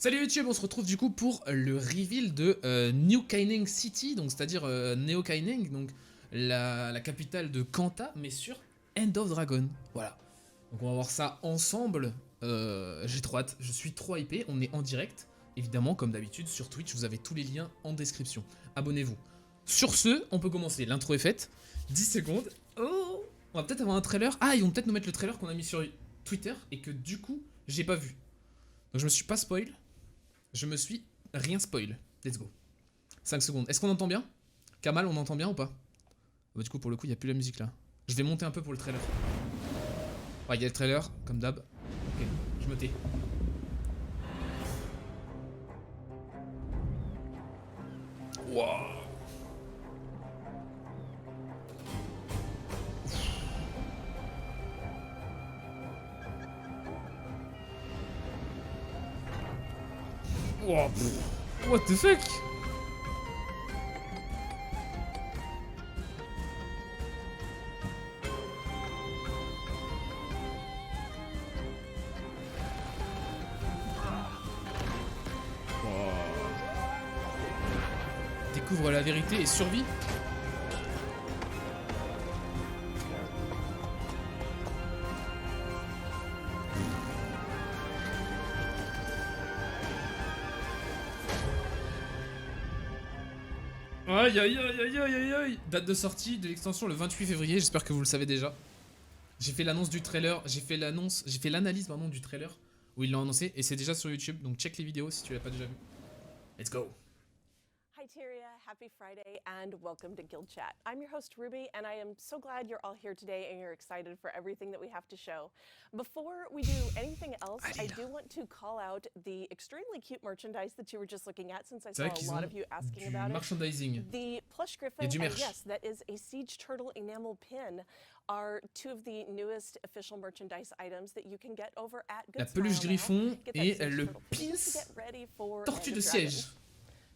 Salut YouTube, on se retrouve du coup pour le reveal de New Kaineng City, donc c'est-à-dire Neo Kaineng, donc la capitale de Kanta, mais sur End of Dragon. Voilà. Donc on va voir ça ensemble. J'ai trop hâte, je suis trop hypé, on est en direct. Évidemment, comme d'habitude, sur Twitch, vous avez tous les liens en description. Abonnez-vous. Sur ce, on peut commencer. L'intro est faite. 10 secondes. Oh, on va peut-être avoir un trailer. Ah, ils vont peut-être nous mettre le trailer qu'on a mis sur Twitter et que du coup, j'ai pas vu. Donc je me suis pas spoil. Je me suis rien spoil. Let's go. 5 secondes. Est-ce qu'on entend bien? Kamal, on entend bien ou pas? Bah, du coup, pour le coup, il n'y a plus la musique là. Je vais monter un peu pour le trailer. Ouais, il y a le trailer, comme d'hab. Ok, je me tais. Wow. Wow. What the fuck? Découvre la vérité et survit. Aïe aïe aïe aïe aïe aïe aïe. Date de sortie de l'extension le 28 février, j'espère que vous le savez déjà. J'ai fait l'annonce du trailer, j'ai fait l'analyse pardon du trailer où ils l'ont annoncé et c'est déjà sur YouTube, donc check les vidéos si tu l'as pas déjà vu. Let's go. Hi Tyria, happy Friday and welcome to Guild Chat. I'm your host Ruby and I am so glad you're all here today and you're excited for everything that we have to show. Before we do anything else, I do want to call out the extremely cute merchandise that you were just looking at since I saw a lot of you asking about it. Merchandising. The plush griffin and yes, that is a siege turtle enamel pin are two of the newest official merchandise items that you can get over at Good La peluche griffon et le pins tortue de siège.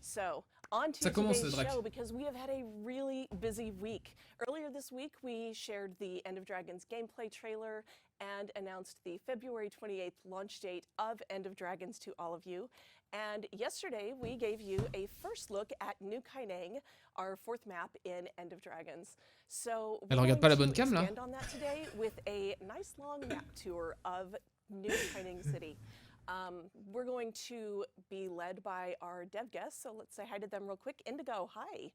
So, on to today's show because we have had a really busy week. Earlier this week, we shared the End of Dragons gameplay trailer and announced the February 28th launch date of End of Dragons to all of you. And yesterday, we gave you a first look at New Kaineng, our fourth map in End of Dragons. So we're going to expand on that today with a nice long map tour of New Kaineng City. We're going to be led by our dev guests, so let's say hi to them real quick. Indigo, hi.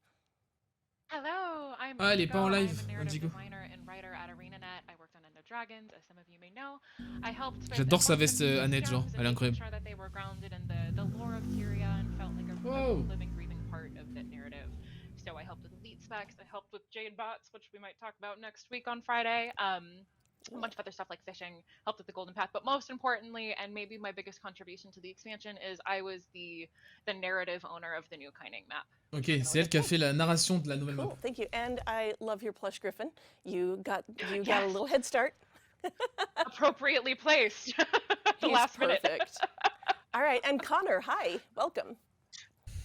Hello, I'm Indigo. I'm a narrative designer and writer at ArenaNet. I worked on End of Dragons, as some of you may know. I helped J'adore sa veste Annette, genre, elle est incroyable. Sure that they were grounded in the lore of Tyria and felt like a living, breathing part of that narrative. So I helped with elite specs, I helped with Jade bots, which we might talk about next week on Friday. A bunch of other stuff like fishing, helped with the Golden Path, but most importantly, and maybe my biggest contribution to the expansion, is I was the narrative owner of the new Kaineng map. Ok, c'est elle qui a fait la narration de la nouvelle map. Cool, thank you. And I love your plush griffin. You got a little head start. Appropriately placed. The last minute. Perfect. All right, and Connor, hi, welcome.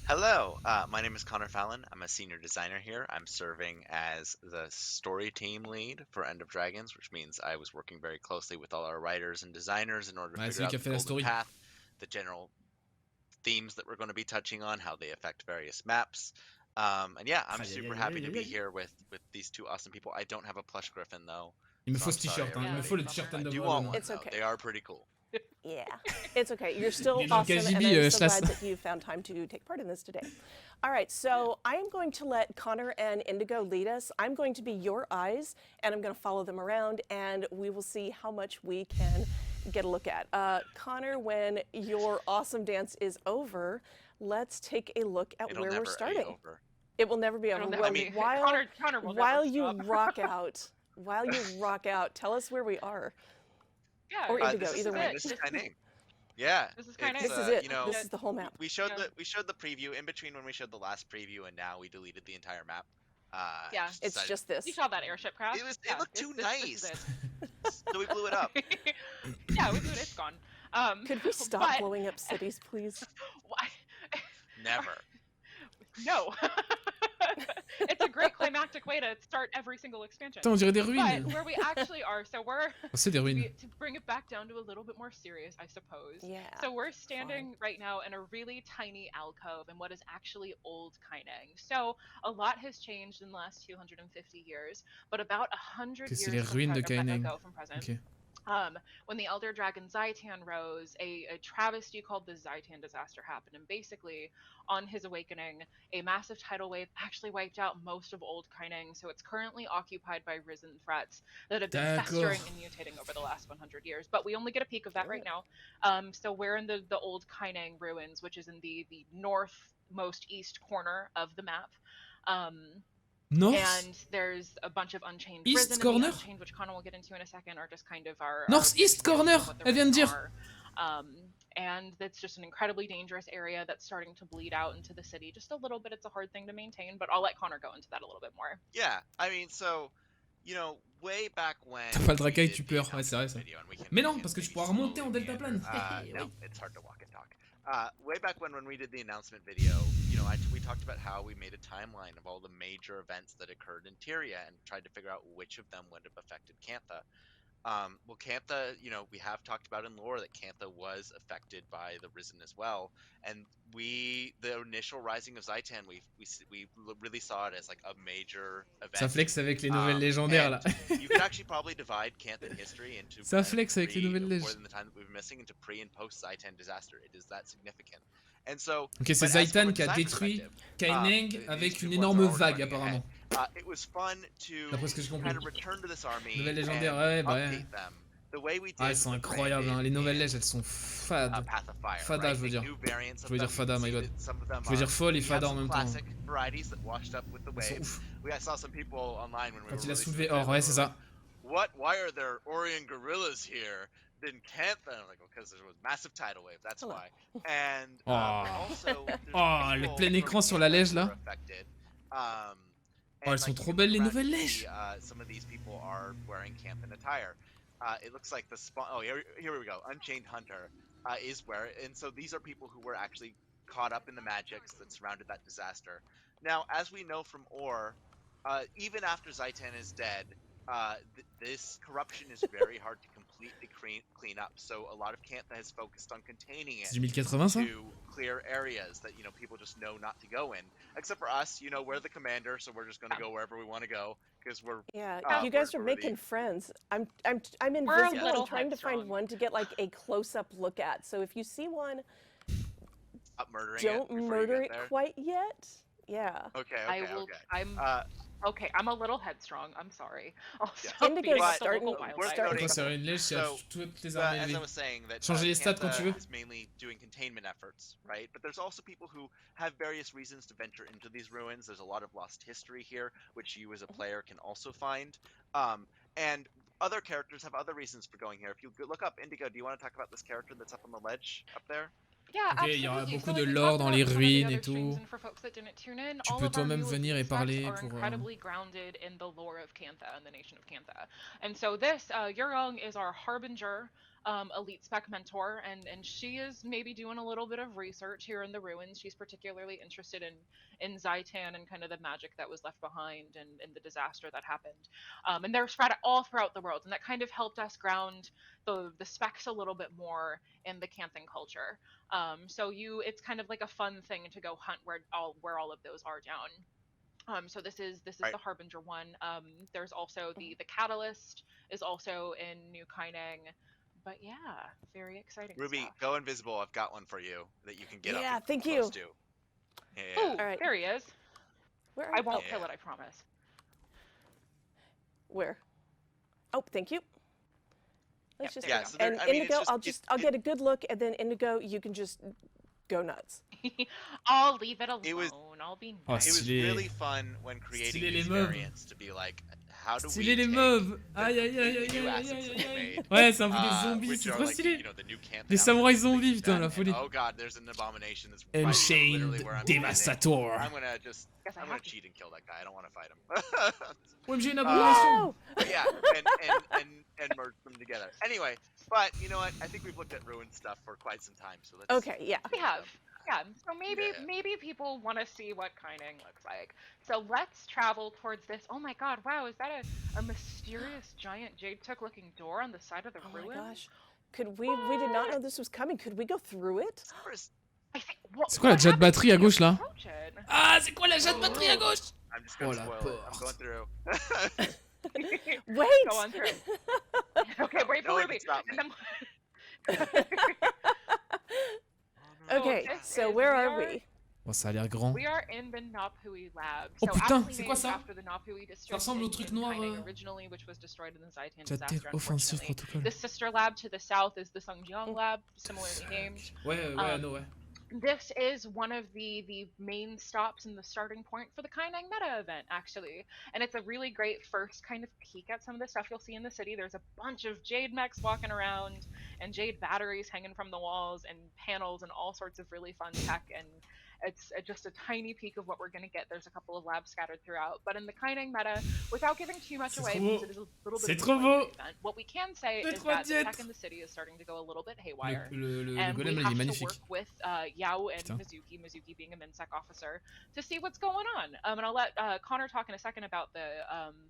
Hello, my name is Connor Fallon. I'm a senior designer here. I'm serving as the story team lead for End of Dragons, which means I was working very closely with all our writers and designers in order to figure out the golden path, the general themes that we're going to be touching on, how they affect various maps. And yeah, I'm super happy to be here with these two awesome people. I don't have a plush griffin though. Il me faut ce t-shirt, il me faut le t-shirt I do want one though. They are pretty cool. Yeah, it's okay. You're still awesome, and I'm so glad that you found time to take part in this today. All right, so I am going to let Connor and Indigo lead us. I'm going to be your eyes, and I'm going to follow them around, and we will see how much we can get a look at. Connor, when your awesome dance is over, let's take a look at where we're starting. It will never be over. While you rock out, tell us where we are. Yeah, or Indigo, either way. This is Kaineng. Yeah, this is Kaineng. This is it. You know, this is the whole map. We showed the preview in between when we showed the last preview, and now we deleted the entire map. Yeah, it's just this. You saw that airship crash? It looked too nice, so we blew it up. Yeah, we blew it. It's gone. Could we stop blowing up cities, please? Why? Never. No. it's a great climactic way to start every single expansion. Attends, on dirait des ruines. But where we actually are, so we're C'est des ruines. to bring it back down to a little bit more serious, I suppose. Yeah. So we're standing right now in a really tiny alcove in what is actually old Kaineng. So a lot has changed in the last 250 years, but about 100 C'est years les ruines de Kaineng. ago from present. Okay. When the elder dragon Zaitan rose, a travesty called the Zaitan disaster happened, and basically, on his awakening, a massive tidal wave actually wiped out most of old Kaineng, so it's currently occupied by risen threats that have been festering and mutating over the last 100 years. But we only get a peek of that right now. So we're in the old Kaineng Ruins, which is in the northmost east corner of the map. North? And there's a bunch of unchained East risen corner? and the unchained, which Connor will get into in a second, are just kind of our North-east corner, elle vient de dire. And that's just an incredibly dangerous area that's starting to bleed out into the city just a little bit. It's a hard thing to maintain, but I'll let Connor go into that a little bit more. Yeah, I mean, so, you know, way back when... T'as pas le dracaille, tu pleures, ouais, c'est vrai ça. Mais non, parce que tu pourras remonter en deltaplane. No, it's hard to walk and talk. Way back when we did the announcement video, you know, we talked about how we made a timeline of all the major events that occurred in Tyria and tried to figure out which of them would have affected Cantha. Well, Cantha, you know, we have talked about in lore that Cantha was affected by the Risen as well, and the initial rising of Zaitan, we really saw it as like a major event. Ça flex avec les nouvelles légendaires là. You could actually probably divide Cantha history into Ça flex avec les nouvelles more than the time that we've been missing into pre and post Zaitan disaster. It is that significant. And so, ok, c'est Zaitan qui a détruit Kaineng avec une énorme vague apparemment. It was fun to D'après ce que j'ai compris. kind of return to this army Nouvelles légendaires, ouais, bah ouais. them. The way we did Ah, elles sont incroyables, hein. Les nouvelles lèges, elles sont fades. Fada, je veux dire. Je veux dire fada, my god. Je veux dire folle et fada en même temps. Elles sont ouf. Quand il a soulevé or, ouais, c'est ça. Why are there Orion gorillas here? Didn't Cantha? I'm like, because there was massive tidal wave. That's why. And also, le plein écran sur la lège là. Oh, elles sont trop belles les nouvelles lèges. Some of these people are wearing Canthan attire. It looks like the spawn. Oh, here we go. Unchained Hunter is where, and so these are people who were actually caught up in the magics that surrounded that disaster. Now, as we know from Or, even after Zaitan is dead, this corruption is very hard to completely clean up. So a lot of Cantha has focused on containing it to clear areas that, you know, people just know not to go in. Except for us, you know, we're the commander, so we're just going to go wherever we want to go because we're you guys are making friends. I'm invisible. I'm trying to find one to get like a close-up look at. So if you see one, don't murder it quite yet. Yeah. Okay. Okay, I'm a little headstrong. I'm sorry. Indigo's starting. Attends, c'est une lèche, c'est toutes les armes élevées. Changer les stats quand tu veux. Is mainly doing containment efforts, right? But there's also people who have various reasons to venture into these ruins. There's a lot of lost history here, which you as a player can also find. And other characters have other reasons for going here. If you look up Indigo, do you want to talk about this character that's up on the ledge up there? Ok, il y aura beaucoup de lore dans les ruines et tout. Tu peux toi-même venir et parler pour... incredibly grounded in the lore of Cantha and the nation of Cantha. And so this, Yurong is our Harbinger elite spec mentor, and she is maybe doing a little bit of research here in the ruins. She's particularly interested in Zaitan and kind of the magic that was left behind and the disaster that happened. And they're spread all throughout the world, and that kind of helped us ground the specs a little bit more in the Canthan culture. So it's kind of like a fun thing to go hunt where all of those are down. So this is right. The Harbinger one. There's also the Catalyst is also in New Kaineng. But yeah, very exciting Ruby, stuff. go invisible. I've got one for you that you can get up. Yeah, thank you. Yeah. Oh, all right. There he is. Where I won't kill it, I promise. Where? Oh, thank you. Let's just so and Indigo, I'll get a good look, and then Indigo, you can just go nuts. I'll leave it alone. I'll be nice. It was really fun when creating these variants to be like, how do we stylé les mauves. Aïe aïe aïe aïe aïe aïe. Ouais, ça envoie des zombies, c'est trop stylé. Des samouraïs zombies, putain, la folie. Oh god, there's an abomination that's Unchained Devastator. I'm gonna cheat and kill that guy. I don't want to fight him. OMG, une abomination. Yeah, and merge them together. Anyway, but you know what? I think we've looked at ruined stuff for quite some time, so let's... Okay, yeah. We have. Yeah, So maybe people want to see what Kaineng looks like. So let's travel towards this. Oh my god, wow, is that a mysterious giant jade-took-looking door on the side of the ruins? Oh my gosh. Could we did not know this was coming. Could we go through it? C'est quoi la Jade batterie à gauche là? Ah, c'est quoi la Jade batterie à gauche? I'm just gonna spoil it. I'm going through. Wait! Go on through. Okay, wait for Ruby. Okay, so where are we? Oh, ça a l'air grand. We are in the Nophui lab. Oh putain, c'est quoi ça? Ça ressemble au truc noir. Jade Offensive Protocol. The sister lab to the south is the Sungjiang lab, similarly named. Ouais, ouais. This is one of the main stops and the starting point for the Kaineng Meta event, actually. And it's a really great first kind of peek at some of the stuff you'll see in the city. There's a bunch of Jade mechs walking around, and Jade batteries hanging from the walls, and panels, and all sorts of really fun tech, and it's just a tiny peek of what we're going to get. There's a couple of labs scattered throughout. But in the Kaineng Meta, without giving too much away, because it is a little bit of an event, what we can say is that the tech in the city is starting to go a little bit haywire. And we have to work with Yao and Mizuki being a MinSec officer, to see what's going on. And I'll let Connor talk in a second about the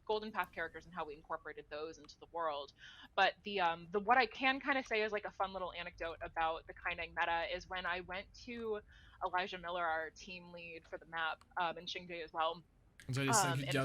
Golden Path characters and how we incorporated those into the world. But the what I can kind of say is like a fun little anecdote about the Kaineng Meta is when I went to Elijah Miller, our team lead for the map, and Xingde as well, in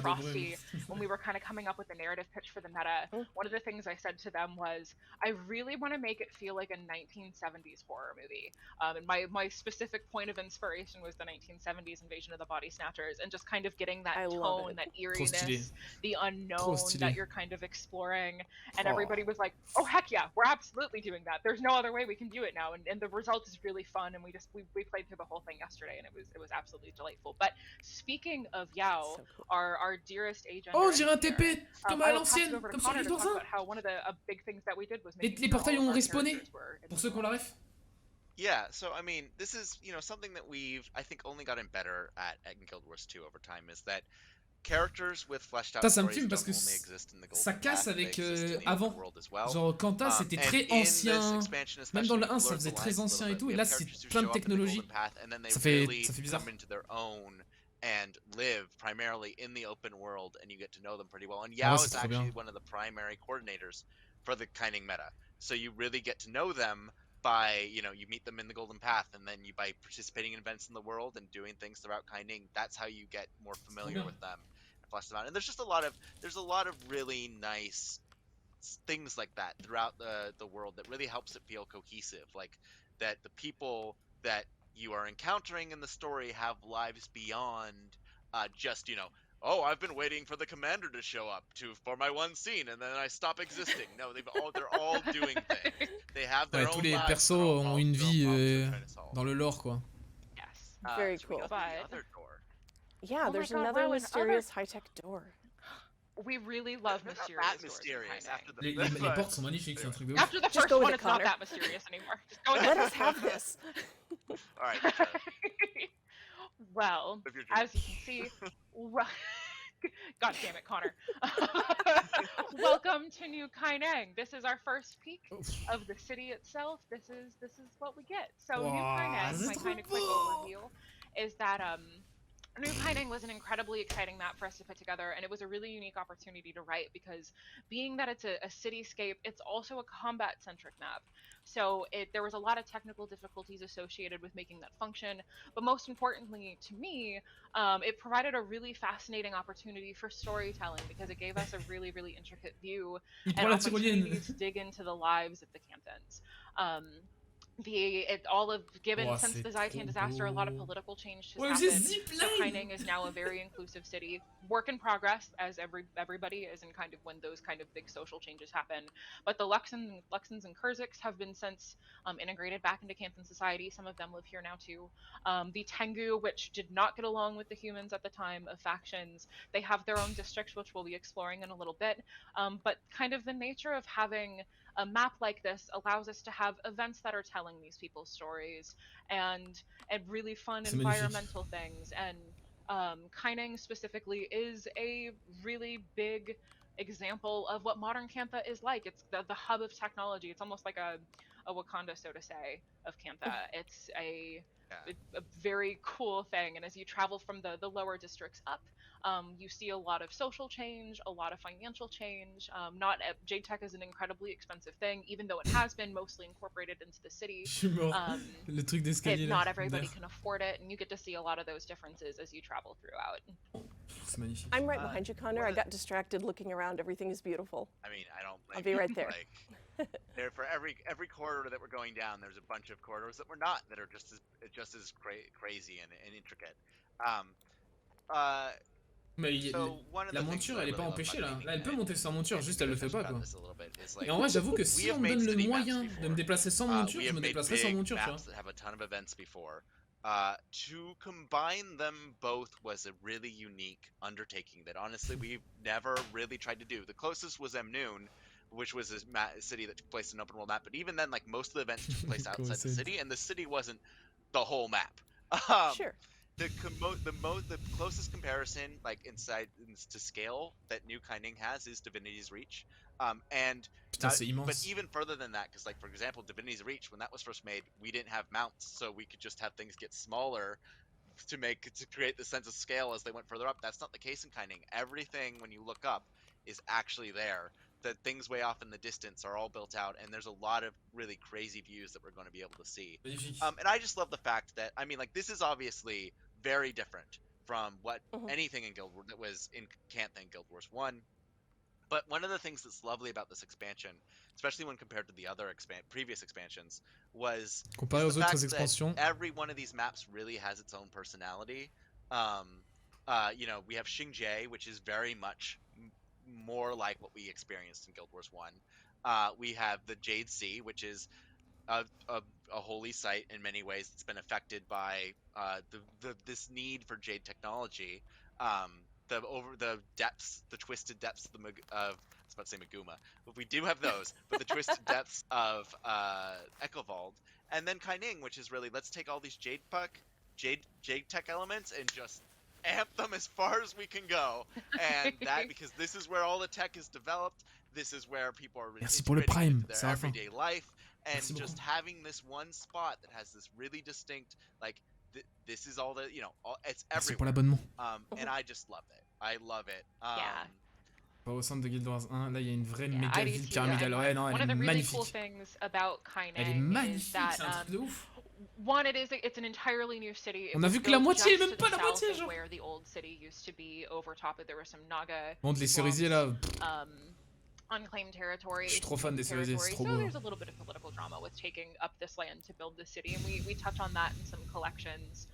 Frosty, when we were kind of coming up with the narrative pitch for the meta, one of the things I said to them was, I really want to make it feel like a 1970s horror movie. And my specific point of inspiration was the 1970s Invasion of the Body Snatchers, and just kind of getting that tone, that eeriness, the unknown that you're kind of exploring. And everybody was like, oh heck yeah, we're absolutely doing that. There's no other way we can do it now. And the result is really fun, and we played through the whole thing yesterday, and it was absolutely delightful. But speaking of Yao, so cool. our dearest agent. Oh, j'ai un TP comme à l'ancienne, comme sur le Dorsin. Les portails ont respawné pour ceux qui ont la ref. Yeah, so I mean, this is, you know, something that we've, I think, only gotten better at in Guild Wars 2 over time, is that characters with fleshed out stories don't only exist in the Golden Path, they exist in the open world as well. Genre Quentin c'était très ancien, même dans le 1 ça faisait très ancien et tout, et là c'est plein de technologies. Ça fait bizarre. And live primarily in the open world, and you get to know them pretty well. And Yao is actually one of the primary coordinators for the Kaineng meta. So you really get to know them by, you know, you meet them in the Golden Path, and then you by participating in events in the world and doing things throughout Kaineng, that's how you get more familiar with them and flesh them out. And there's just a lot of really nice things like that throughout the world that really helps it feel cohesive. Like that the people that you are encountering in the story have lives beyond just, you know, oh, I've been waiting for the commander to show up for my one scene and then I stop existing. No, they're all doing things. They have their own tous les lives, persos ont une vie dans le lore, quoi. Yes. Very cool. Yeah, there's another mysterious high-tech door. We really love mysterious that mysterious after the les portes sont magnifiques, c'est un truc de ouf. After the first one, it's not that mysterious anymore. Just go Let us have this. All right. Well, as you can see, God damn it, Connor. Welcome to New Kaineng. This is our first peek of the city itself. This is what we get. So New Kaineng, my kind of quick overview, is that New Kaineng was an incredibly exciting map for us to put together, and it was a really unique opportunity to write because being that it's a cityscape, it's also a combat-centric map. So there was a lot of technical difficulties associated with making that function, but most importantly to me, it provided a really fascinating opportunity for storytelling because it gave us a really, really intricate view and opportunities to dig into the lives of the Cantons. Since the Zaitan disaster, a lot of political change has happened. So Kaineng is now a very inclusive city. Work in progress, as everybody is, and kind of when those kind of big social changes happen. But the Luxons and Kurziks have been since integrated back into Canton society. Some of them live here now too. The Tengu, which did not get along with the humans at the time of factions, they have their own districts, which we'll be exploring in a little bit. But kind of the nature of having a map like this allows us to have events that are telling these people's stories and really fun environmental things. And Kaineng specifically is a really big example of what modern Kantha is like. It's the hub of technology. It's almost like a a Wakanda, so to say, of Kantha. It's a very cool thing, and as you travel from the lower districts up, you see a lot of social change, a lot of financial change. Jade Tech is an incredibly expensive thing, even though it has been mostly incorporated into the city. Je suis mort. Le truc d'escalier là. Not everybody can afford it, and you get to see a lot of those differences as you travel throughout. C'est magnifique. I'm right behind you, Connor. I got distracted looking around. Everything is beautiful. I mean, I don't blame I'll be right there. Like, there for every corridor that we're going down, there's a bunch of corridors that we're not, that are just as crazy and intricate. Mais la monture, elle est pas empêchée là. Là, elle peut monter sans monture, juste elle le fait pas quoi. Et en vrai, j'avoue que si on me donne le moyen de me déplacer sans monture, je me déplacerai sans monture, tu vois. To combine them both was a really unique undertaking that honestly we've never really tried to do. The closest was Emnoon, which was a city that took place in an open world map, but even then, like, most of the events took place outside the city, and the city wasn't the whole map. Sure. The closest comparison, like, to scale that New Kaineng has is Divinity's Reach. Putain, but even further than that, because, like, for example, Divinity's Reach, when that was first made, we didn't have mounts, so we could just have things get smaller to create the sense of scale as they went further up. That's not the case in Kaineng. Everything, when you look up, is actually there. The things way off in the distance are all built out, and there's a lot of really crazy views that we're going to be able to see. And I just love the fact that, I mean, like, this is obviously very different from what anything in Guild Wars that was in Kantha in Guild Wars 1. But one of the things that's lovely about this expansion, especially when compared to the other previous expansions, was the fact that every one of these maps really has its own personality. You know, we have Xingje, which is very much more like what we experienced in Guild Wars 1. We have the Jade Sea, which is a holy site in many ways. It's been affected by this need for Jade technology. The depths, the twisted depths of I was about to say Maguma, but we do have those, but the twisted depths of Ekovald, and then Kaineng, which is really, let's take all these Jade tech elements and just amp them as far as we can go, and that because this is where all the tech is developed, this is where people are integrating into their everyday life, and just having this one spot that has this really distinct, like, this is all the, you know, it's everywhere. And I just love it. I love it. Pas au centre de Guild Wars 1, là il y a une vraie méga ville pyramidale. Ouais, non, elle est magnifique. One of the really cool things about Kaineng elle est magnifique, c'est un truc de ouf. One, it's an entirely new city. On a vu que la moitié, même pas la moitié, genre. Where the old city used to be, over top of there were some Naga. Montre les cerisiers là. Unclaimed territory. Je suis trop fan des cerisiers, c'est trop beau. So there's a little bit of political drama with taking up this land to build the city, and we touch on that in some collections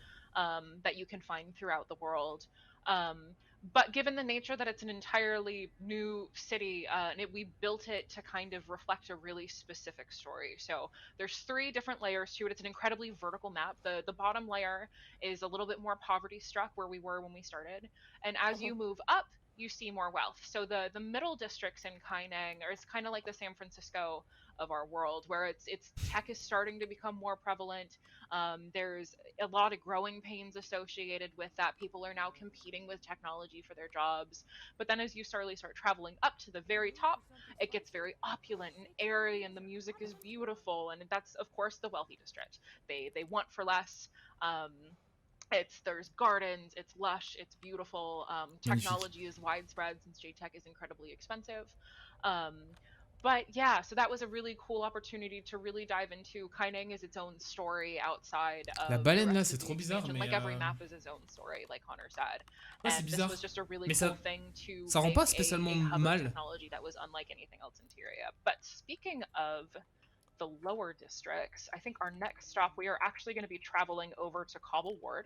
that you can find throughout the world. But given the nature that it's an entirely new city, we built it to kind of reflect a really specific story. So there's 3 different layers to it. It's an incredibly vertical map. The bottom layer is a little bit more poverty struck, where we were when we started. And as you move up, you see more wealth. So the middle districts in Kaineng is kind of like the San Francisco of our world, where its tech is starting to become more prevalent. There's a lot of growing pains associated with that. People are now competing with technology for their jobs. But then as you start traveling up to the very top, it gets very opulent and airy, and the music is beautiful. And that's, of course, the wealthy district. They want for less. There's gardens, it's lush, it's beautiful. Technology is widespread since Jade Tech is incredibly expensive. But yeah, so that was a really cool opportunity to really dive into. Kaineng is its own story outside of la baleine là, c'est trop bizarre, mais like every map is its own story, like Connor said. Ouais, c'est bizarre. This was just a really mais cool thing to ça rend pas spécialement mal. Technology that was unlike anything else in Tyria. But speaking of the lower districts, I think our next stop, we are actually going to be traveling over to Cobble Ward.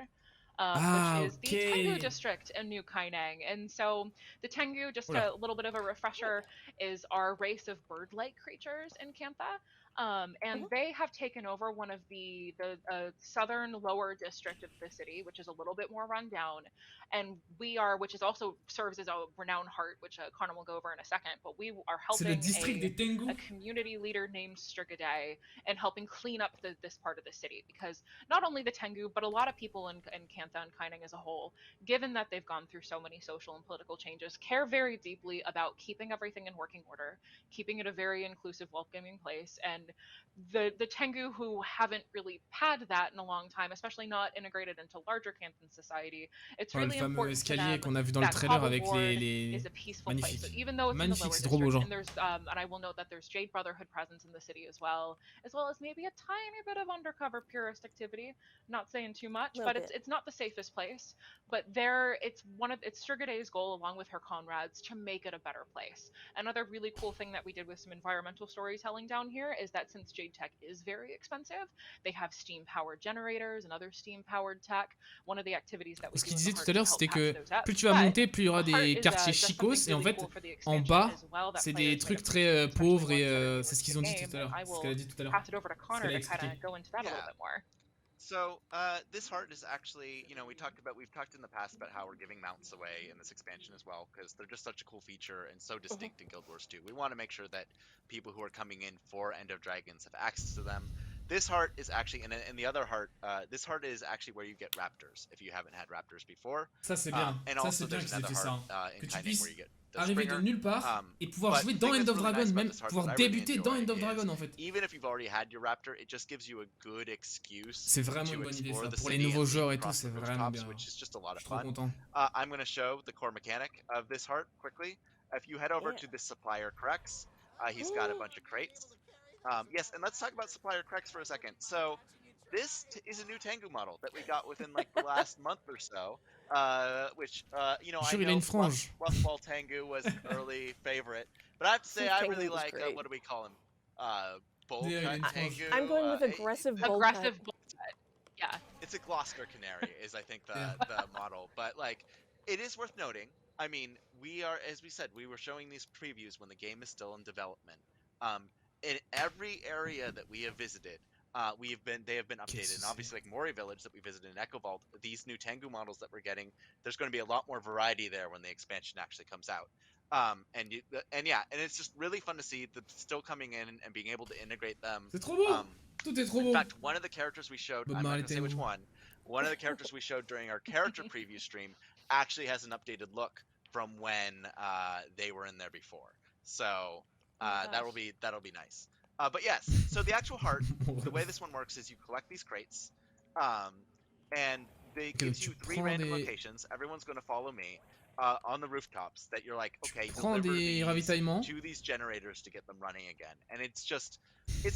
Which is the Tengu district in New Kaineng. And so the Tengu, just a little bit of a refresher, is our race of bird-like creatures in Kantha. And they have taken over one of the southern lower district of the city, which is a little bit more run down. And which is also serves as a renowned heart, which Connor will go over in a second. But we are helping a community leader named Strigadei and helping clean up this part of the city, because not only the Tengu, but a lot of people in Kantha and Kaineng as a whole, given that they've gone through so many social and political changes, care very deeply about keeping everything in working order, keeping it a very inclusive, welcoming place, and and the Tengu who haven't really had that in a long time, especially not integrated into larger Canton society, it's really important to them qu'on a vu dans le that trailer avec Cobbleport les... is a peaceful place. So Magnifique. even though it's in the Magnifique, lower c'est trop beau, district, genre. and there's and I will note that there's Jade Brotherhood presence in the city as well as maybe a tiny bit of undercover purist activity. Not saying too much, but it's not the safest place. But it's Sugardae's goal, along with her comrades, to make it a better place. Another really cool thing that we did with some environmental storytelling down here is that since Jade Tech is very expensive, they have steam-powered generators and other steam-powered tech. One of the activities that we Ce qu'il disait tout à l'heure, c'était que plus tu vas but monter, plus il y aura des quartiers chicos, et en fait, en bas, c'est des trucs très pauvres, et c'est ce qu'ils ont dit tout à l'heure. C'est ce qu'elle a dit tout à l'heure. Pass it over to Connor to kind of go into that a little bit more. So this heart is actually, you know, we've talked in the past about how we're giving mounts away in this expansion as well, because they're just such a cool feature and so distinct in Guild Wars 2. We want to make sure that people who are coming in for End of Dragons have access to them. This heart is actually, and the other heart, this heart is actually where you get raptors, if you haven't had raptors before. Ça c'est bien, and ça also c'est bien there's qu'ils aient fait ça, in que tu Kaineng puisses where you get the arriver de Springer, nulle part et pouvoir jouer dans End of Dragon, même pouvoir débuter dans End of Dragon en fait. Even if you've already had your raptor, it just gives you a good excuse. C'est vraiment une bonne idée ça, pour les nouveaux joueurs et tout, c'est vraiment bien. Which is just a lot of Je suis trop fun. content. I'm going to show the core mechanic of this heart quickly. If you head over to this supplier Crex, he's got a bunch of crates. Yes, and let's talk about supplier Crex for a second. So this is a new Tengu model that we got within like the last month or so, which you know, I know Fluffball Tengu was an early favorite, but I have to say I really like what do we call him? Bowl cut Tengu. I'm going with aggressive bowl cut. Yeah. It's a Gloucester Canary is I think the model, but like it is worth noting. I mean, we are, as we said, we were showing these previews when the game is still in development. In every area that we have visited, they have been updated, and obviously like Mori Village that we visited in Echo Vault, these new Tengu models that we're getting, there's going to be a lot more variety there when the expansion actually comes out. And it's just really fun to see them still coming in and being able to integrate them. C'est trop beau. Tout est trop beau. In fact, one of the characters we showed, I'm not going to say which one. One of the characters we showed during our character preview stream actually has an updated look from when they were in there before. So that'll be nice. But yes, so the actual heart, the way this one works is you collect these crates, and they give you 3 random locations. Everyone's going to follow me on the rooftops that you're like, okay, deliver these to these generators to get them running again. And it's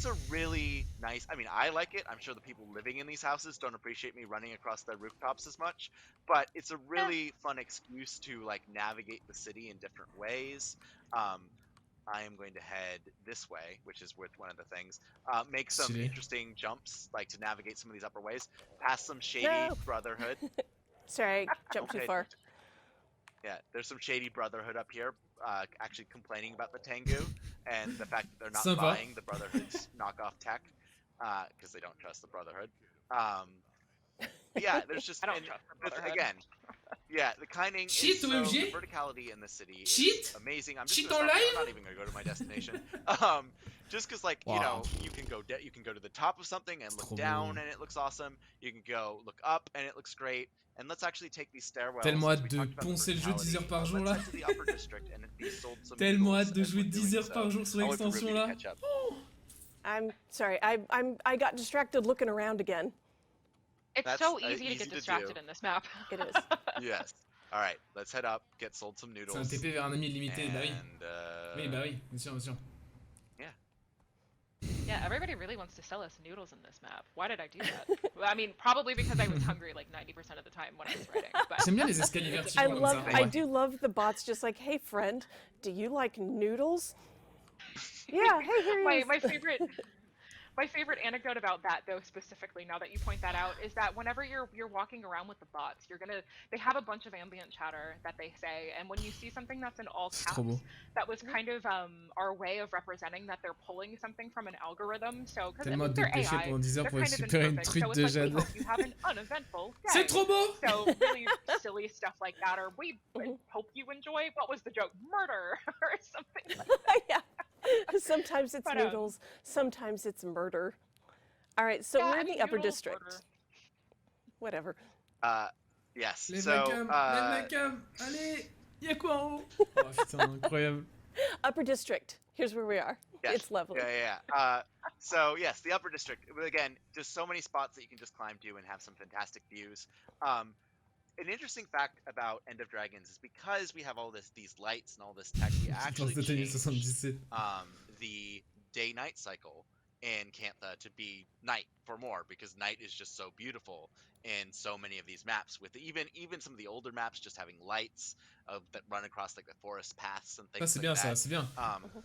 a really nice, I mean, I like it. I'm sure the people living in these houses don't appreciate me running across their rooftops as much, but it's a really fun excuse to like navigate the city in different ways. I am going to head this way, which is with one of the things. Make some interesting jumps, like to navigate some of these upper ways. Past some shady Brotherhood. Sorry, jumped too far. Yeah, there's some shady Brotherhood up here, actually complaining about the Tengu and the fact that they're not buying the Brotherhood's knockoff tech because they don't trust the Brotherhood. Yeah, there's just again. Yeah, the Kaineng is so, the verticality in the city is amazing. I'm not even gonna go to my destination. Just because, like, you know, you can go to the top of something and look down and it looks awesome. You can go look up and it looks great. And let's actually take these stairwells. Tellement hâte de poncer le jeu 10 heures par jour là. Tellement hâte de jouer 10 heures par jour sur l'extension là. I'm sorry, I got distracted looking around again. It's so easy to get distracted in this map. It is. Yes. All right, let's head up, get sold some noodles. C'est un TP vers un ami limité, bah oui. Oui, bah oui, bien sûr, bien sûr. Yeah, everybody really wants to sell us noodles in this map. Why did I do that? I mean, probably because I was hungry like 90% of the time when I was writing. J'aime bien les escaliers verticaux comme ça. I do love the bots just like, hey friend, do you like noodles? Yeah, hey, here he is. My favorite anecdote about that, though, specifically, now that you point that out, is that whenever you're walking around with the bots, they have a bunch of ambient chatter that they say, and when you see something that's in all caps, that was kind of our way of representing that they're pulling something from an algorithm. So, because they're AI, they're kind of imperfect, so it's like, we hope you have an uneventful day. C'est trop beau! So really silly stuff like that, or we hope you enjoy, what was the joke, murder, or something like that. Yeah. Sometimes it's noodles, sometimes it's murder. All right, so we're in the upper district. Murder. Whatever. Yes. Lève so, la cam, allez, y'a quoi en haut? Oh putain, incroyable. Upper district. Here's where we are. Yes. It's lovely. Yeah. So yes, the Upper District. Again, just so many spots that you can just climb to and have some fantastic views. An interesting fact about End of Dragons is because we have all these lights and all this tech, we actually changed the day-night cycle in Cantha to be night for more, because night is just so beautiful in so many of these maps, with even some of the older maps just having lights that run across like the forest paths and things c'est like bien, that. ça, c'est bien.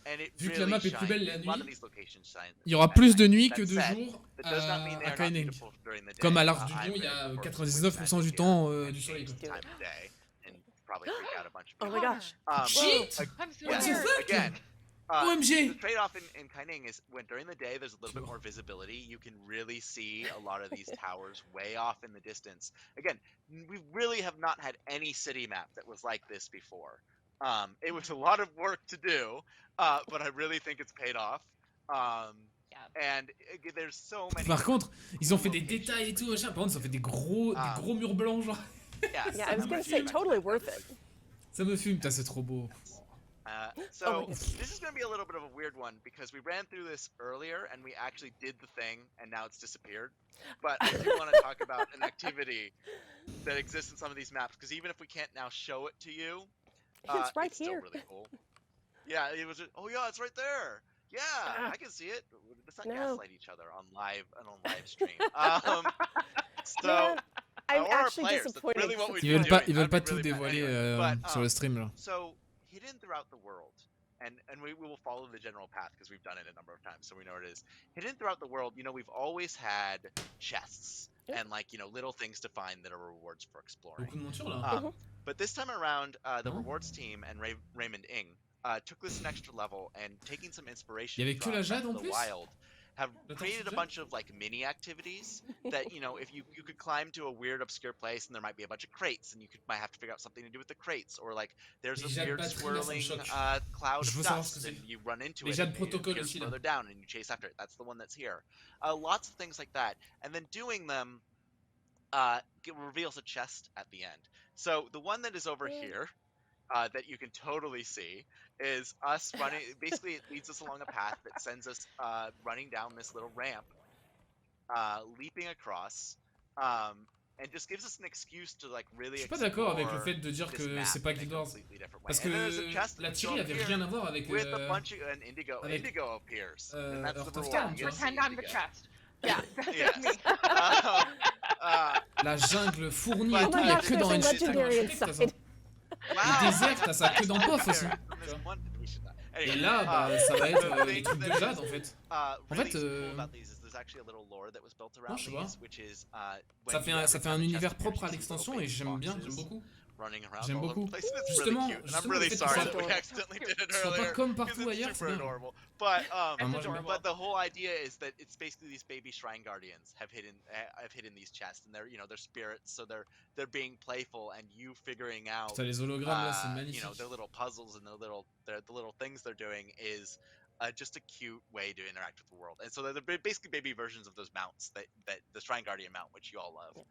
And it Vu que really la map est plus belle shines. la A lot of nuit, these locations shine il y aura at plus de night. nuit That que de said, jour that does not mean they à are not Kaineng. beautiful during the day. Comme à l'Arc du I'm Lion, il y gonna, a of course, 99% du switch temps magic here du soleil. and change the time of day and probably freak out a bunch of Oh people. my gosh. Shit! I'm so What the scared. fuck? Again, OMG! the trade-off in Kaineng is when during the day there's a little bit more visibility. You can really see a lot of these towers way off in the distance. Again, we really have not had any city map that was like this before. It was a lot of work to do, but I really think it's paid off. And there's so many. Par contre, ils ont fait des détails et tout, machin. Par contre, ça fait des gros murs blancs, genre. Yeah, I was gonna say totally worth it. Ça me fume, putain, c'est trop beau. So this is going to be a little bit of a weird one, because we ran through this earlier and we actually did the thing and now it's disappeared. But I do want to talk about an activity that exists in some of these maps, because even if we can't now show it to you, It's right still here. really cool. Yeah, it was. Oh yeah, it's right there. Yeah, I can see it. Let's not gaslight each other on live stream. So. I'm actually disappointed. Really what ils veulent pas tout dévoiler sur le stream là. So hidden throughout the world, and we will follow the general path because we've done it a number of times, so we know what it is. Hidden throughout the world, we've always had chests and little things to find that are rewards for exploring. Beaucoup de monture là. But this time around, the rewards team and Raymond Ing took this an extra level, and taking some inspiration from the wild, have created a bunch of mini activities that if you could climb to a weird obscure place and there might be a bunch of crates and you might have to figure out something to do with the crates, or there's a weird swirling cloud of dust and you run into it and it appears further down and you chase after it. That's the one that's here. Lots of things like that, and then doing them reveals a chest at the end. So the one that is over here, that you can totally see, is us running. Basically, it leads us along a path that sends us running down this little ramp, leaping across, and just gives us an excuse to really. Je suis pas d'accord avec le fait de dire que c'est pas Guild Wars, parce que la Thierry avait rien à voir avec. With a bunch of Indigo appears. And that's the reward. Pretend I'm the chest. Yeah. Yes. La jungle fournie Oh et tout, il y my a gosh, que there's dans a une legendary inside. Le désert, t'as ça que dans POF aussi. Et là, bah, ça va être les trucs de Jade en fait. En fait, non, je sais pas. Ça fait un univers propre à l'extension et j'aime bien, j'aime beaucoup. J'aime beaucoup. Justement, le fait que ce soit pas comme partout ailleurs, c'est bien. But the whole idea is that it's basically these baby shrine guardians have hidden these chests, and they're spirits, so they're being playful, and you figuring out les hologrammes là, c'est magnifique. their little puzzles and the little things they're doing is just a cute way to interact with the world. And so they're basically baby versions of those mounts that the Shrine Guardian mount, which you all love. Yeah.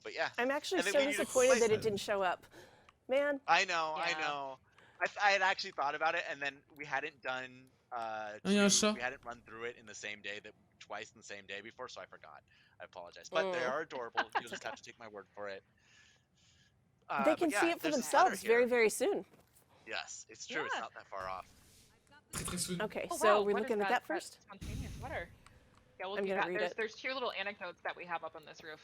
But yeah, I'm actually so disappointed that it didn't show up. Man. I know. I had actually thought about it, and then we hadn't done we hadn't run through it in the same day twice in the same day before, so I forgot. I apologize. But they are adorable. You'll just have to take my word for it. They can see it for themselves very, very soon. Yes, it's true. It's not that far off. Okay, so we're looking at that first. Spontaneous letter. Yeah, we'll I'm do gonna that. read it. There's two little anecdotes that we have up on this roof.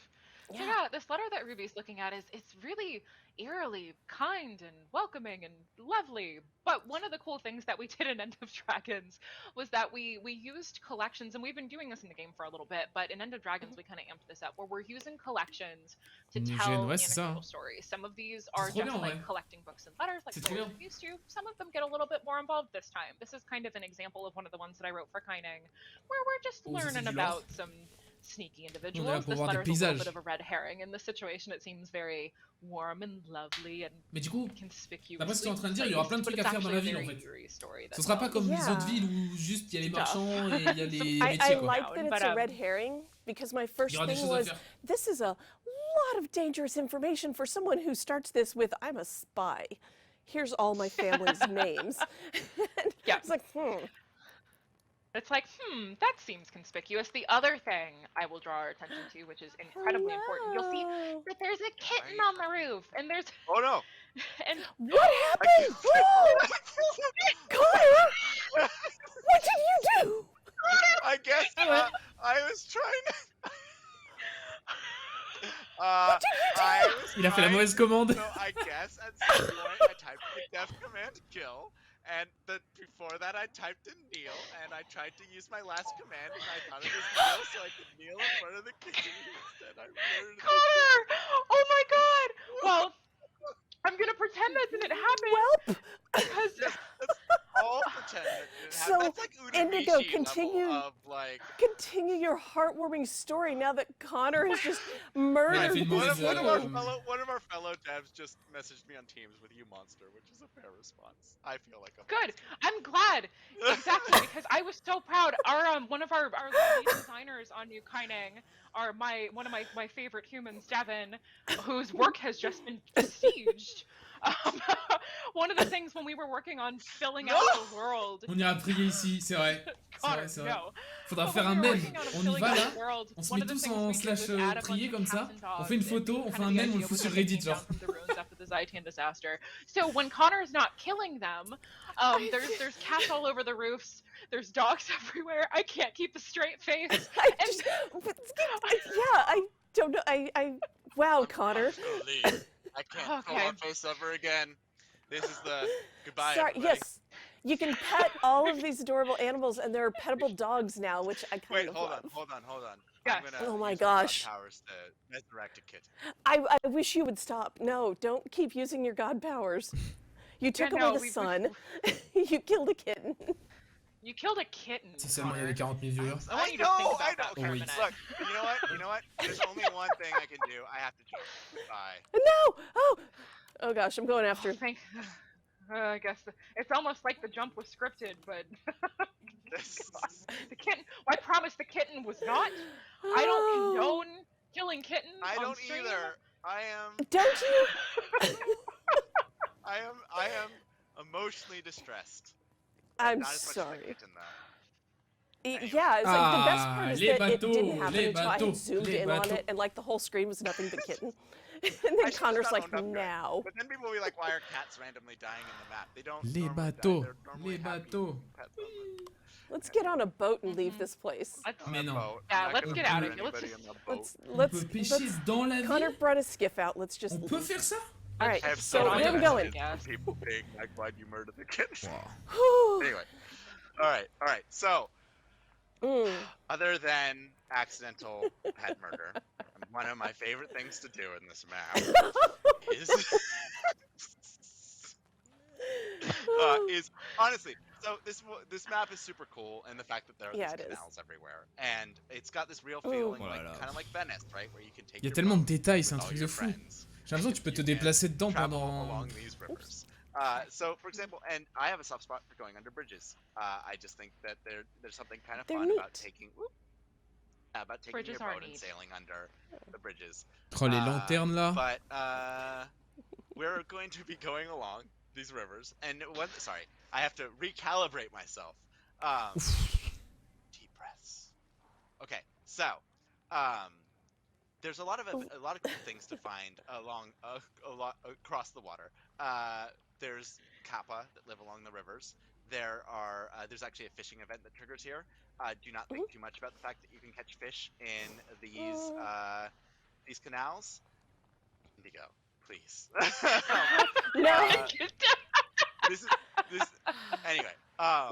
Yeah. So yeah, this letter that Ruby's looking at it's really eerily kind and welcoming and lovely. But one of the cool things that we did in End of Dragons was that we used collections, and we've been doing this in the game for a little bit, but in End of Dragons we kind of amped this up, where we're using collections to tell anecdotal stories. Some of these are just collecting books and letters like players used to. Some of them get a little bit more involved this time. This is kind of an example of one of the ones that I wrote for Kaineng, where we're just learning about some sneaky individuals. This letter is a little bit of a red herring. In this situation, it seems very warm and lovely and conspicuous. D'après ce que tu es en train de dire, il y aura plein de trucs à faire dans la ville en fait. Ce sera pas comme les autres villes où juste il y a les marchands et il y a les métiers. I like that it's a red herring because my first thing was, this is a lot of dangerous information for someone who starts this with, I'm a spy. here's all my family's names. Yeah. It's like, It's like, that seems conspicuous. The other thing I will draw our attention to, which is incredibly important, you'll see that there's a kitten on the roof, and there's... Oh no! And what happened? Connor! What did you do? I guess I was trying to... Il a fait la mauvaise commande. So I guess at some point I typed the def command kill, and before that I typed in kneel, and I tried to use my last command, and I thought it was kneel, so I could kneel in front of the kitchen. Instead, I murdered Connor! Oh my god! Well, I'm gonna pretend that didn't happen. Welp! Because all pretend that didn't happen. So, That's like Indigo, continue continue your heartwarming story now that Connor has just murdered one of our fellow devs just messaged me on Teams with "you monster," which is a fair response. I feel like a good. monster. I'm glad. Exactly, because I was so proud. Our one of our lead designers on New Kaineng are one of my favorite humans, Devin, whose work has just been besieged. One of the things when we were working on filling out the world. On ira prier ici, c'est vrai. Connor, c'est vrai. no. Faudra faire un mème. On y va là. On se met tous en slash prier comme ça. On fait une photo, on fait un mème, on le fout sur Reddit genre. So when Connor's not killing them, there's cats all over the roofs. There's dogs everywhere. I can't keep a straight face. I don't know. Wow, Connor. I can't pull my face over again. This is the goodbye. Sorry, everybody. yes. You can pet all of these adorable animals, and there are petable dogs now, which I kind of love. Hold on. Yes. Oh my gosh. God powers to resurrect a kitten. I wish you would stop. No, don't keep using your god powers. You took away the sun. You killed a kitten. You killed a kitten. Si seulement il y avait 40 000 viewers. I want you to think about that for a Oui. minute. Look, you know what? There's only one thing I can do. I have to jump. Goodbye. No! Oh gosh, I'm going after. I guess it's almost like the jump was scripted, but the kitten. I promise the kitten was not. I don't condone killing kittens. I on don't stream. either. I am. Don't you? I am emotionally distressed. I'm Not as much sorry. as the kitten, though. Yeah, it's like the best part is that it didn't happen until I had zoomed in on bateaux. it, and like the whole screen was nothing but kitten. And then Connor's like, now. But then people will be like, why are cats randomly dying in the map? They don't. Les normally bateaux. Die. They're normally Les happy bateaux. pets over. Let's get on a boat and leave this place. Mais non. Yeah, let's get out of here. Let's On peut pêcher dans la Connor ville. brought a skiff out. Let's just. On peut faire ça? All right. I have So many where are we going? messages from people being like, why'd you murder the kitten? Whew. Anyway. All right. So, other than accidental pet murder, one of my favorite things to do in this map is honestly. So this map is super cool, and the fact that there are these canals everywhere, and it's got this real feeling kind of like Venice, right, where you can take. Il y a tellement de détails, c'est un truc de fou. J'ai l'impression que tu peux te déplacer dedans pendant. So, for example, and I have a soft spot for going under bridges. I just think that there's something kind of fun about taking Bridges your are boat and neat. sailing under the bridges. Oh, les lanternes là. But we're going to be going along these rivers, and I have to recalibrate myself. Deep breaths. Okay, so there's a lot of cool things to find across the water. There's kappa that live along the rivers. There's actually a fishing event that triggers here. Do not think too much about the fact that you can catch fish in these canals. Indigo, please. No. Anyway.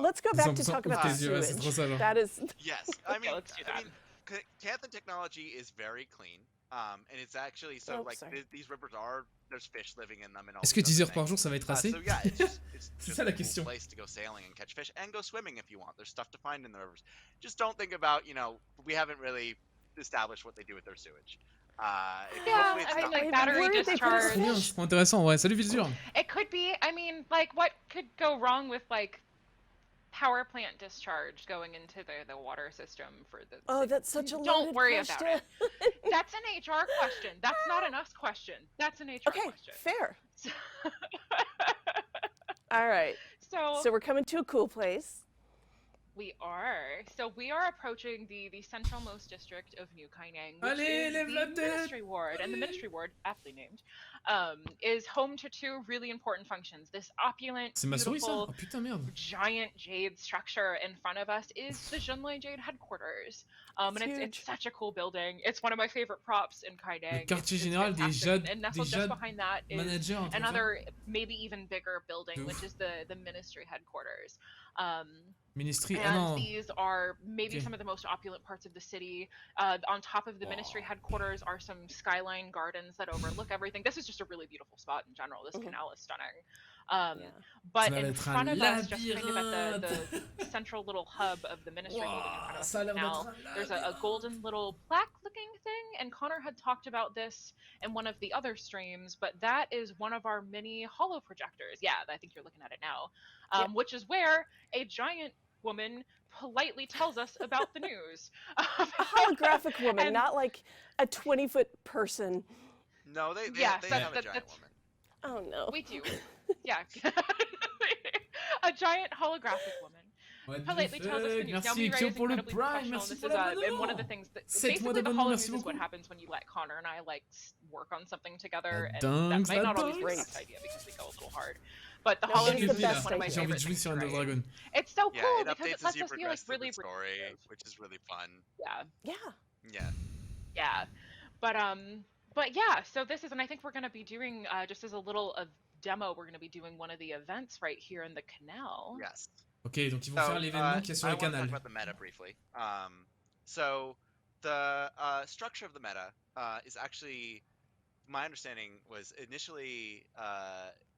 Let's go back to talk about the sewage. That is. Yes, I mean, let's do that. Canthan technology is very clean. And it's actually these rivers there's fish living in them and all. Est-ce que 10 heures par jour ça va être assez? So yeah, it's C'est ça la question. a place to go sailing and catch fish and go swimming if you want. There's stuff to find in the rivers. Just don't think about, we haven't really established what they do with their sewage. Battery discharge. C'est intéressant, ouais. Salut Vizur. It could be. I mean, what could go wrong with power plant discharge going into the water system for the. Oh, that's such a loaded Don't worry question. about it. That's an HR question. That's not an us question. That's an HR question. Okay, fair. All right. So we're coming to a cool place. We are. So we are approaching the centralmost district of New Kaineng, which is the Ministry Ward. And the Ministry Ward, aptly named, is home to two really important functions. This opulent, beautiful, giant jade structure in front of us is the Jade Headquarters. And it's such a cool building. It's one of my favorite props in Kaineng. Le quartier général des Jade, and nestled just behind that is another, maybe even bigger building, which is the Ministry Headquarters. Ministry. And these are maybe some of the most opulent parts of the city. On top of the Ministry Headquarters are some skyline gardens that overlook everything. This is just a really beautiful spot in general. This canal is stunning. But in front of us, just kind of at the central little hub of the Ministry building in front of us now, there's a golden little plaque-looking thing. And Connor had talked about this in one of the other streams, but that is one of our mini holo projectors. Yeah, I think you're looking at it now, which is where a giant woman politely tells us about the news. A holographic woman, not like a 20-foot person. No, they have a giant woman. Oh no. We do. Yeah. A giant holographic woman. Politely tells us the news. Now, Lire is incredibly professional. This is and one of the things that basically the holo news is what happens when you let Connor and I work on something together, and that might not always be the best idea because we go a little hard. But the holo news is one of my favorite things. It's so cool because it lets us be really story, which is really fun. Yeah. But yeah, so this is, and I think we're going to be doing just as a little demo. We're going to be doing one of the events right here in the canal. Yes. Ok, donc ils vont faire l'événement qui est sur le canal. I want to talk about the meta briefly. So the structure of the meta is actually, my understanding was initially,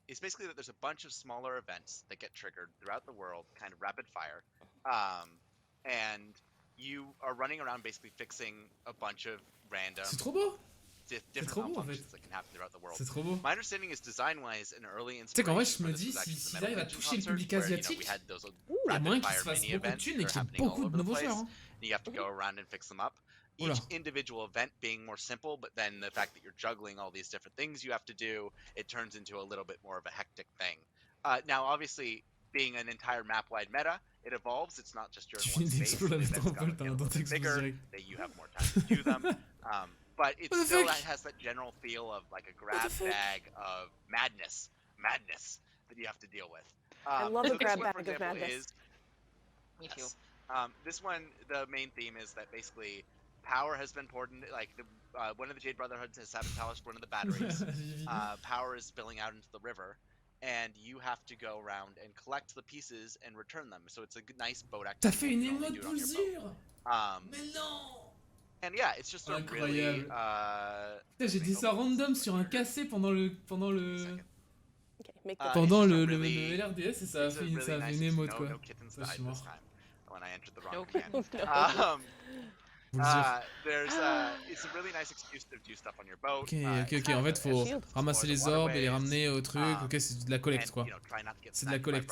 is basically that there's a bunch of smaller events that get triggered throughout the world, kind of rapid fire, and you are running around basically fixing a bunch of random different malfunctions that can happen throughout the world. C'est trop beau. My understanding is design-wise an early inspiration. Tu sais qu'en vrai, je me dis, s'ils arrivent à toucher le public asiatique, il y a moyen qu'il se fasse beaucoup de thunes et qu'il y ait beaucoup de nouveaux joueurs. You have to go around and fix them up. Each individual event being more simple, but then the fact that you're juggling all these different things you have to do, it turns into a little bit more of a hectic thing. Now, obviously, being an entire map-wide meta, it evolves. It's not just your one space. The events got a little bit bigger, that you have more time to do them. But it still has that general feel of like a grab bag of madness that you have to deal with. I love the grab bag of madness. Me too. This one, the main theme is that basically power has been poured into, like, one of the Jade Brotherhoods has sabotaged one of the batteries. Power is spilling out into the river, and you have to go around and collect the pieces and return them. So it's a nice boat activity. T'as fait une émote d'usure. Mais non. And yeah, it's just a really. J'ai dit ça random sur un cassé pendant le LRDS et ça a fait une émote quoi. Ça, je suis mort. When I entered the wrong it's a really nice excuse to do stuff on your boat. Ok. En fait, faut ramasser les orbes et les ramener au truc. Ok, c'est de la collecte quoi. C'est de la collecte.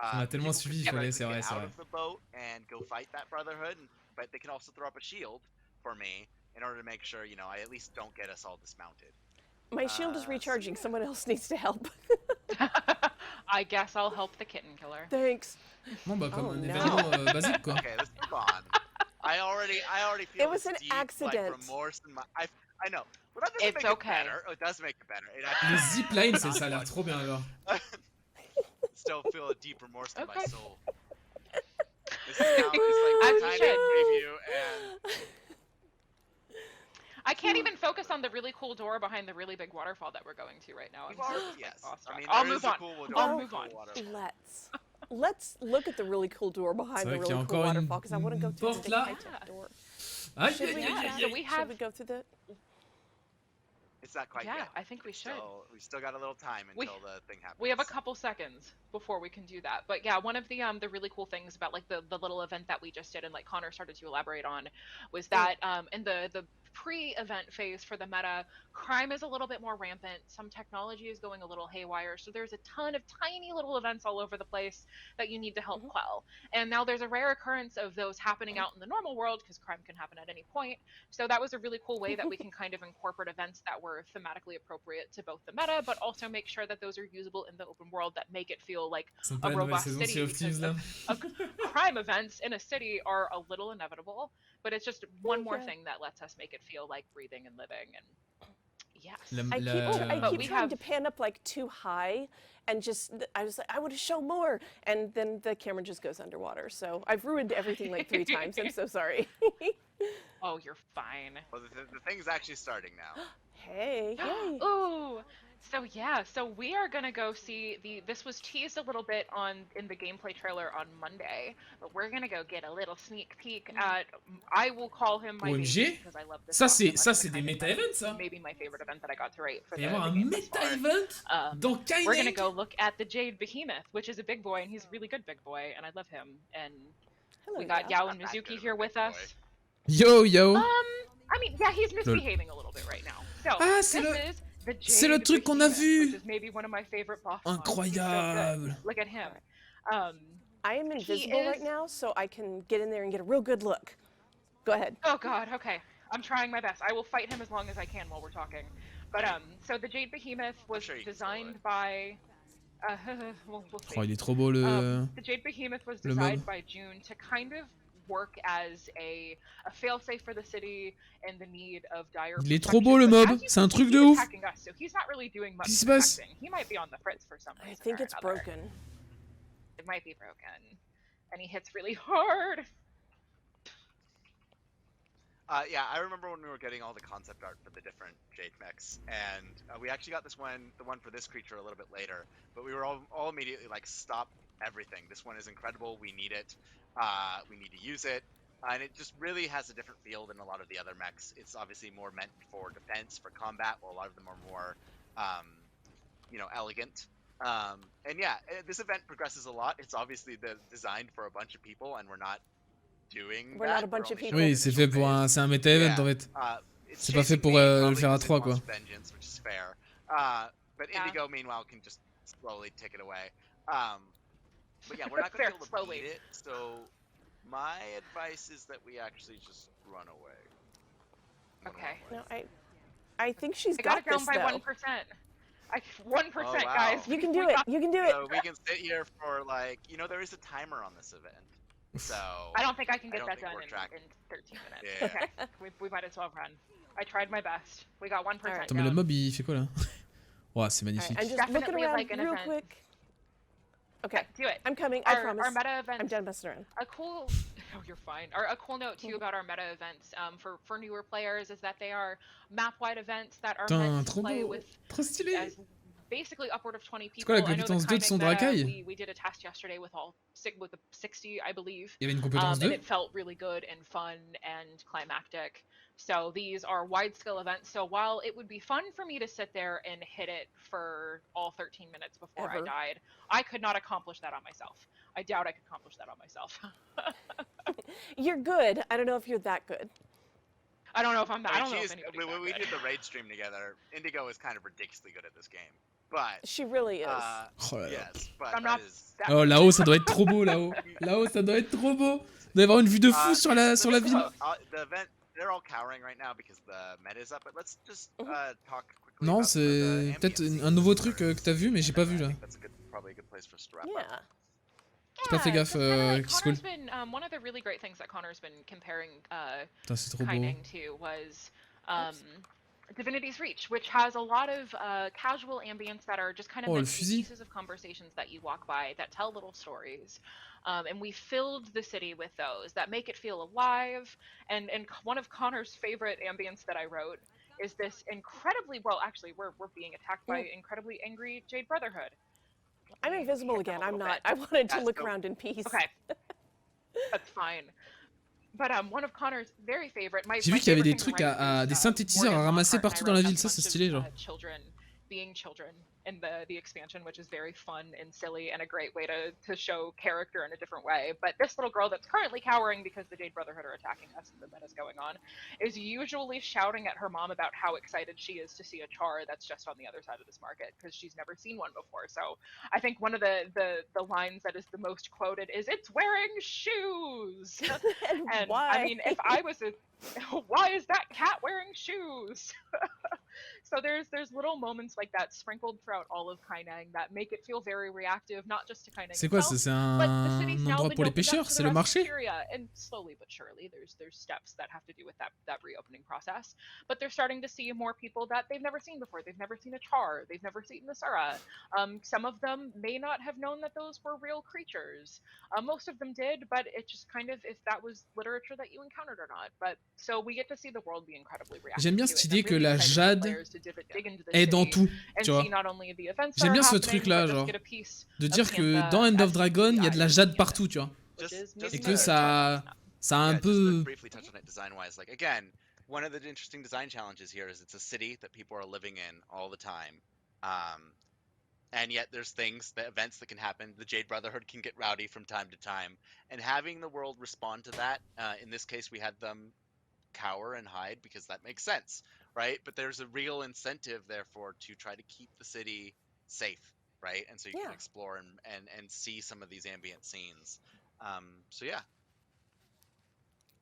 On a tellement suivi, il fallait, c'est vrai. But they can also throw up a shield for me in order to make sure, I at least don't get us all dismounted. My shield is recharging. Someone else needs to help. I guess I'll help the kitten killer. Thanks. Bon bah comme un événement basique quoi. Okay, let's move on. I already feel it was an accident. Remorse in my, I know. Well, that doesn't make it better. Oh, it does make it better. Le zipline, ça a l'air trop bien alors. Still feel a deep remorse in my soul. This is now just like a tiny preview, and I can't even focus on the really cool door behind the really big waterfall that we're going to right now. Yes. I'll move on. I'll move on. Let's look at the really cool door behind the really cool waterfall because I want to go through the high-tech door. Should we go through the? It's not quite yet. I think we should. We still got a little time until the thing happens. We have a couple seconds before we can do that. But yeah, one of the really cool things about like the little event that we just did and like Connor started to elaborate on was that in the pre-event phase for the meta, crime is a little bit more rampant. Some technology is going a little haywire. So there's a ton of tiny little events all over the place that you need to help quell. And now there's a rare occurrence of those happening out in the normal world because crime can happen at any point. So that was a really cool way that we can kind of incorporate events that were thematically appropriate to both the meta, but also make sure that those are usable in the open world that make it feel like a robust city. Because crime events in a city are a little inevitable, but it's just one more thing that lets us make it feel like breathing and living. And yes, I keep trying to pan up like too high, and I was like, I want to show more, and then the camera just goes underwater. So I've ruined everything like 3 times. I'm so sorry. Oh, you're fine. Well, the thing's actually starting now. Hey, yay. Ooh. So yeah, so we are gonna go see this was teased a little bit in the gameplay trailer on Monday, but we're gonna go get a little sneak peek at, I will call him my baby because I love this. Ça c'est des meta events ça. Maybe my favorite event that I got to write for the game. Un meta event dans Kaineng. We're gonna go look at the Jade Behemoth, which is a big boy, and he's a really good big boy, and I love him. And we got Yao and Mizuki here with us. Yo. I mean, yeah, he's misbehaving a little bit right now. So c'est le truc qu'on a vu. Incroyable. Look at him. I am invisible right now, so I can get in there and get a real good look. Go ahead. Oh God, okay. I'm trying my best. I will fight him as long as I can while we're talking. But so the Jade Behemoth was designed by. We'll see. Oh, il est trop beau le. The Jade Behemoth was designed by June to kind of work as a failsafe for the city and the need of dire. Il est trop beau le mob, c'est un truc de ouf. So he's not really doing much. Qu'est-ce qui se passe? He might be on the fritz for some reason. I think it's broken. It might be broken, and he hits really hard. Yeah, I remember when we were getting all the concept art for the different Jade mechs, and we actually got the one for this creature a little bit later, but we were all immediately like, stop everything. This one is incredible. We need it. We need to use it. And it just really has a different feel than a lot of the other mechs. It's obviously more meant for defense, for combat, while a lot of them are more, elegant. And yeah, this event progresses a lot. It's obviously designed for a bunch of people, and we're not doing we're that. Not a bunch of people. Oui, c'est fait pour c'est un meta event en fait. C'est pas fait pour le faire à 3 quoi. Vengeance, which is fair. But Indigo meanwhile can just slowly take it away. But yeah, we're not going to be able to beat it. So my advice is that we actually just run away. Okay. No, I think she's got this by though. 1%. 1%, guys. You can do it. You can do it. So we can sit here for like, there is a timer on this event. So I don't think I can get that done in 13 minutes. Yeah. Okay, we might as well run. I tried my best. We got 1%. Attends, mais le mob il fait quoi là? Ouais, c'est magnifique. I'm just looking around real quick. Okay, do it. I'm coming. I promise. Our meta events. I'm done messing around. Oh, you're fine. A cool note too about our meta events for newer players is that they are map-wide events that are meant to play with basically upward of 20 people. C'est quoi la compétence 2 de son Dracaille? We did a test yesterday with the 60, I believe. Il y avait une compétence 2? And it felt really good and fun and climactic. So these are wide-scale events. So while it would be fun for me to sit there and hit it for all 13 minutes before I died, I could not accomplish that on myself. I doubt I could accomplish that on myself. You're good. I don't know if you're that good. I don't know if I'm that. I don't know if anybody's when we did the raid stream together, Indigo is kind of ridiculously good at this game. But she really is. Yes, but I'm not oh, là-haut, ça doit être trop beau, là-haut. Là-haut, ça doit être trop beau. Vous devez avoir une vue de fou sur la ville. The event, they're all cowering right now because the meta is up, but let's just talk quickly. Non, c'est peut-être un nouveau truc que t'as vu, mais j'ai pas vu là. Probably a good place for us to wrap up. J'ai pas fait gaffe, Kiskool. One of the really great things that Connor's been comparing c'est trop beau. Kaineng to was Divinity's Reach, which has a lot of casual ambience that are just kind of pieces of conversations that you walk by that tell little stories. And we filled the city with those that make it feel alive. And one of Connor's favorite ambience that I wrote is this incredibly, well, actually, we're being attacked by incredibly angry Jade Brotherhood. I'm invisible again. I'm not. I wanted to look around in peace. Okay. That's fine. But one of Connor's very favorite. J'ai vu qu'il y avait des trucs des synthétiseurs à ramasser partout dans la ville. Ça, c'est stylé, genre. Children being children in the expansion, which is very fun and silly and a great way to show character in a different way. But this little girl that's currently cowering because the Jade Brotherhood are attacking us and the meta's going on is usually shouting at her mom about how excited she is to see a char that's just on the other side of this market because she's never seen one before. So I think one of the lines that is the most quoted is, "It's wearing shoes." And why? I mean, if I was why is that cat wearing shoes? So there's little moments like that sprinkled throughout all of Kaineng that make it feel very reactive, not just to Kaineng C'est quoi, itself, c'est but the city's un now endroit been pour les opened up pêcheurs? to C'est the le rest of marché? Syria, and slowly but surely there's steps that have to do with that reopening process. But they're starting to see more people that they've never seen before. They've never seen a char. They've never seen the Sura. Some of them may not have known that those were real creatures. Most of them did, but it just kind of if that was literature that you encountered or not. But so we get to see the world be incredibly reactive. J'aime bien to cette it. idée que la Jade est dans tout, tu vois. J'aime bien ce truc-là, genre, de dire que dans End of Dragon, il y a de la Jade partout, tu vois. Et que ça a un peu... briefly touch on it design-wise. Like, again, one of the interesting design challenges here is it's a city that people are living in all the time. And yet there's things, the events that can happen. The Jade Brotherhood can get rowdy from time to time. And having the world respond to that, in this case, we had them cower and hide because that makes sense, right? But there's a real incentive, therefore, to try to keep the city safe, right? And so you can explore and see some of these ambient scenes. So yeah.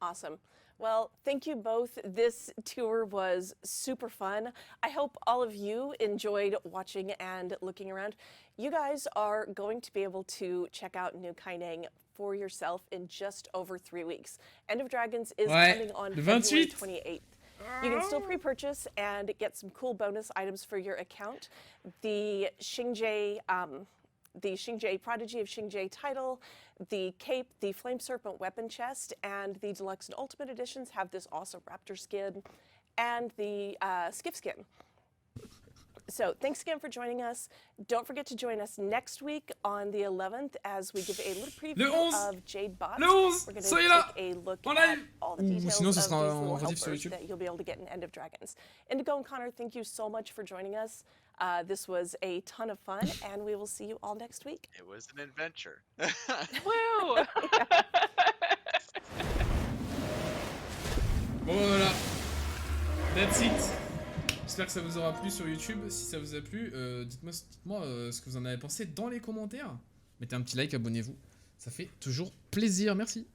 Awesome. Well, thank you both. This tour was super fun. I hope all of you enjoyed watching and looking around. You guys are going to be able to check out New Kaineng for yourself in just over 3 weeks. End of Dragons is coming on February 28th. You can still pre-purchase and get some cool bonus items for your account. The Xingje Prodigy of Xingje title, the cape, the Flame Serpent weapon chest, and the Deluxe and Ultimate editions have this awesome raptor skin and the skiff skin. So thanks again for joining us. Don't forget to join us next week on the 11th as we give a little preview of Jade Bots. We're going to take a look at all the details of these little helpers that you'll be able to get in End of Dragons. Indigo and Connor, thank you so much for joining us. This was a ton of fun, and we will see you all next week. It was an adventure. Woo! Bon voilà, that's it. J'espère que ça vous aura plu sur YouTube. Si ça vous a plu, dites-moi ce que vous en avez pensé dans les commentaires. Mettez un petit like, abonnez-vous. Ça fait toujours plaisir. Merci.